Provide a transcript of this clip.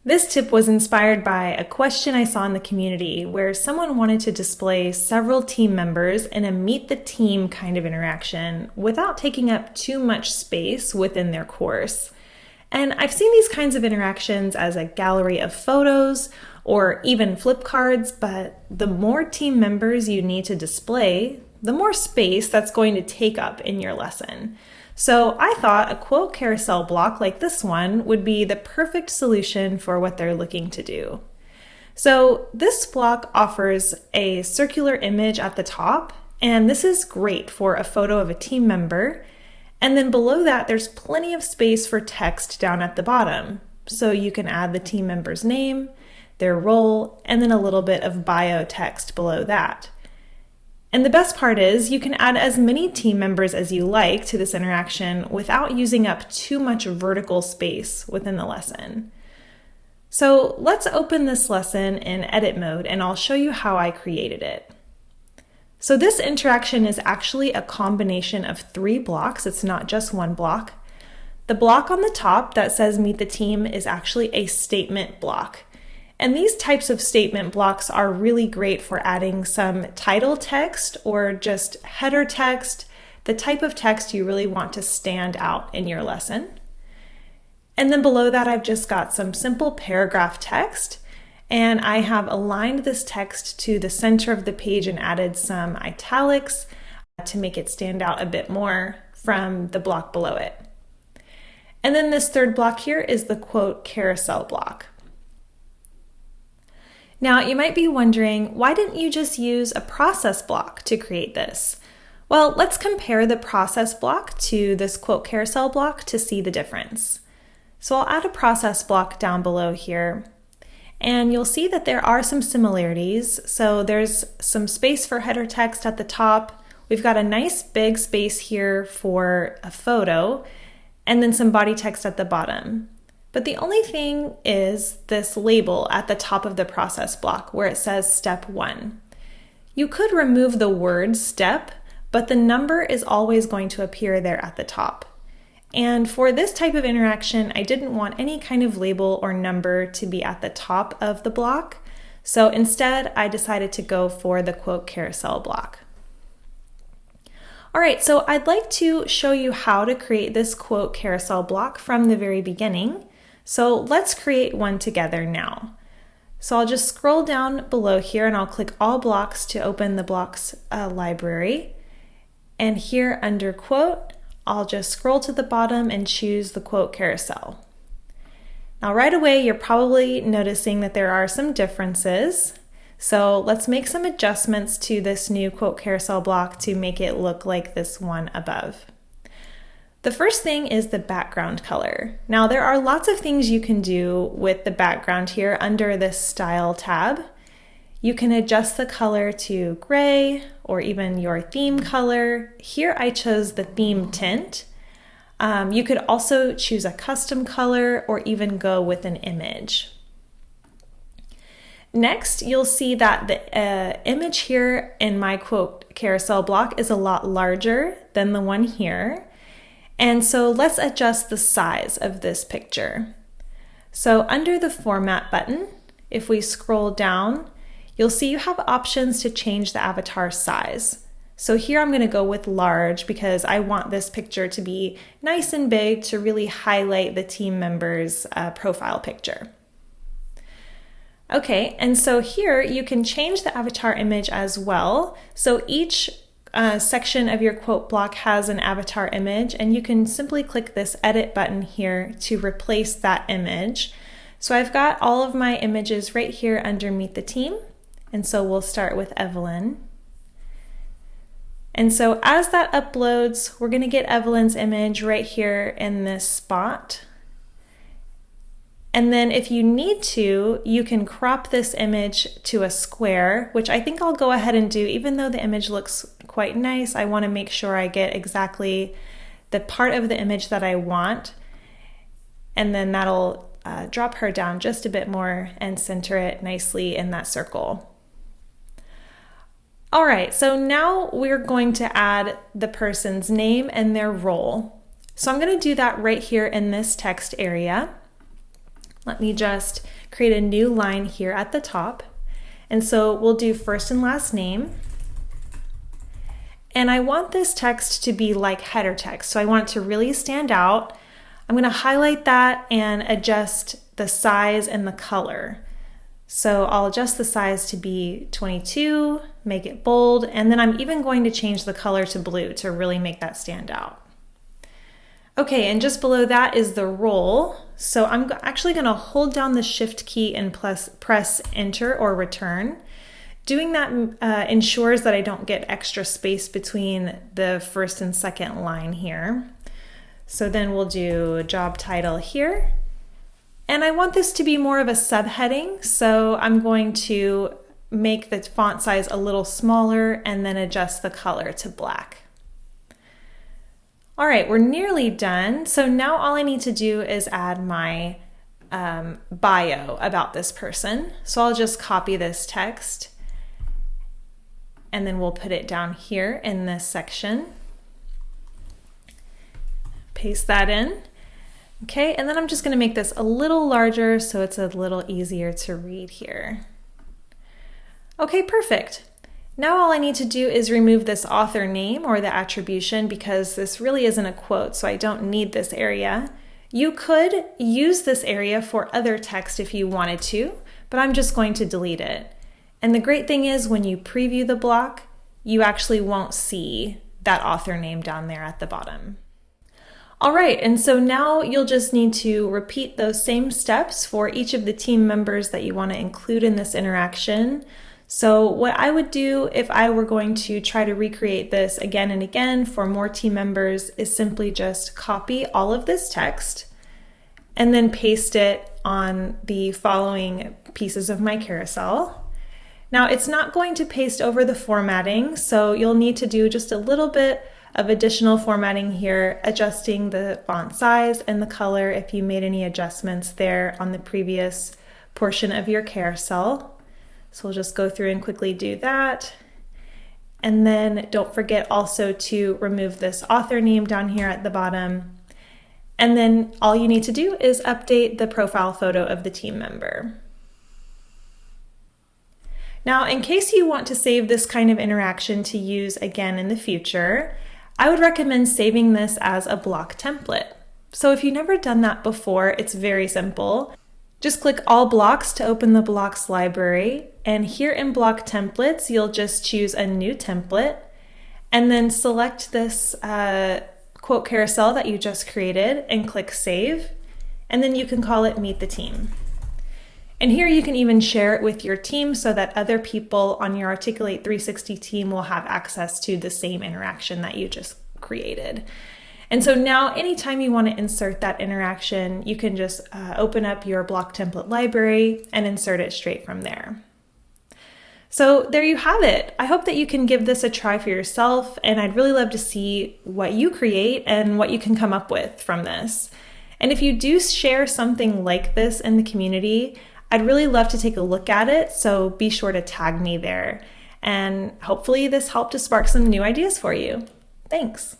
This tip was inspired by a question I saw in the community where someone wanted to display several team members in a meet the team kind of interaction without taking up too much space within their course. And I've seen these kinds of interactions as a gallery of photos or even flip cards, but the more team members you need to display, the more space that's going to take up in your lesson. So I thought a quote carousel block like this one would be the perfect solution for what they're looking to do. So this block offers a circular image at the top, and this is great for a photo of a team member. And then below that, there's plenty of space for text down at the bottom. So you can add the team member's name, their role, and then a little bit of bio text below that. And the best part is you can add as many team members as you like to this interaction without using up too much vertical space within the lesson. So let's open this lesson in edit mode and I'll show you how I created it. So this interaction is actually a combination of 3 blocks. It's not just one block. The block on the top that says meet the team is actually a statement block. And these types of statement blocks are really great for adding some title text or just header text, the type of text you really want to stand out in your lesson. And then below that, I've just got some simple paragraph text, and I have aligned this text to the center of the page and added some italics to make it stand out a bit more from the block below it. And then this third block here is the quote carousel block. Now, you might be wondering, why didn't you just use a process block to create this? Well, let's compare the process block to this quote carousel block to see the difference. So I'll add a process block down below here, and you'll see that there are some similarities. So there's some space for header text at the top. We've got a nice big space here for a photo, and then some body text at the bottom. But the only thing is this label at the top of the process block where it says step 1. You could remove the word step, but the number is always going to appear there at the top. And for this type of interaction, I didn't want any kind of label or number to be at the top of the block. So instead, I decided to go for the quote carousel block. All right, so I'd like to show you how to create this quote carousel block from the very beginning. So let's create one together now. So I'll just scroll down below here and I'll click all blocks to open the blocks library. And here under quote, I'll just scroll to the bottom and choose the quote carousel. Now right away, you're probably noticing that there are some differences. So let's make some adjustments to this new quote carousel block to make it look like this one above. The first thing is the background color. Now there are lots of things you can do with the background here under this style tab. You can adjust the color to gray or even your theme color. Here I chose the theme tint. You could also choose a custom color or even go with an image. Next, you'll see that the image here in my quote carousel block is a lot larger than the one here. And so let's adjust the size of this picture. So under the format button, if we scroll down, you'll see you have options to change the avatar size. So here I'm going to go with large because I want this picture to be nice and big to really highlight the team member's profile picture. Okay, and so here you can change the avatar image as well. So each section of your quote block has an avatar image, and you can simply click this edit button here to replace that image. So I've got all of my images right here under Meet the Team, and so we'll start with Evelyn. And so as that uploads, we're going to get Evelyn's image right here in this spot. And then if you need to, you can crop this image to a square, which I think I'll go ahead and do. Even though the image looks quite nice, I want to make sure I get exactly the part of the image that I want. And then that'll drop her down just a bit more and center it nicely in that circle. All right, so now we're going to add the person's name and their role. So I'm going to do that right here in this text area. Let me just create a new line here at the top. And so we'll do first and last name. And I want this text to be like header text, so I want it to really stand out. I'm going to highlight that and adjust the size and the color. So I'll adjust the size to be 22, make it bold, and then I'm even going to change the color to blue to really make that stand out. Okay, and just below that is the role. So I'm actually going to hold down the Shift key and press Enter or Return. Doing that ensures that I don't get extra space between the first and second line here. So then we'll do job title here. And I want this to be more of a subheading, so I'm going to make the font size a little smaller and then adjust the color to black. All right, we're nearly done. So now all I need to do is add my bio about this person. So I'll just copy this text and then we'll put it down here in this section. Paste that in. Okay, and then I'm just going to make this a little larger so it's a little easier to read here. Okay, perfect. Now all I need to do is remove this author name or the attribution because this really isn't a quote, so I don't need this area. You could use this area for other text if you wanted to, but I'm just going to delete it. And the great thing is when you preview the block, you actually won't see that author name down there at the bottom. All right, and so now you'll just need to repeat those same steps for each of the team members that you want to include in this interaction. So what I would do if I were going to try to recreate this again and again for more team members is simply just copy all of this text and then paste it on the following pieces of my carousel. Now it's not going to paste over the formatting, so you'll need to do just a little bit of additional formatting here, adjusting the font size and the color if you made any adjustments there on the previous portion of your carousel. So we'll just go through and quickly do that. And then don't forget also to remove this author name down here at the bottom. And then all you need to do is update the profile photo of the team member. Now, in case you want to save this kind of interaction to use again in the future, I would recommend saving this as a block template. So if you've never done that before, it's very simple. Just click all blocks to open the blocks library. And here in block templates, you'll just choose a new template and then select this quote carousel that you just created and click save. And then you can call it Meet the Team. And here you can even share it with your team so that other people on your Articulate 360 team will have access to the same interaction that you just created. And so now anytime you want to insert that interaction, you can just open up your block template library and insert it straight from there. So there you have it. I hope that you can give this a try for yourself, and I'd really love to see what you create and what you can come up with from this. And if you do share something like this in the community, I'd really love to take a look at it, so be sure to tag me there. And hopefully this helped to spark some new ideas for you. Thanks.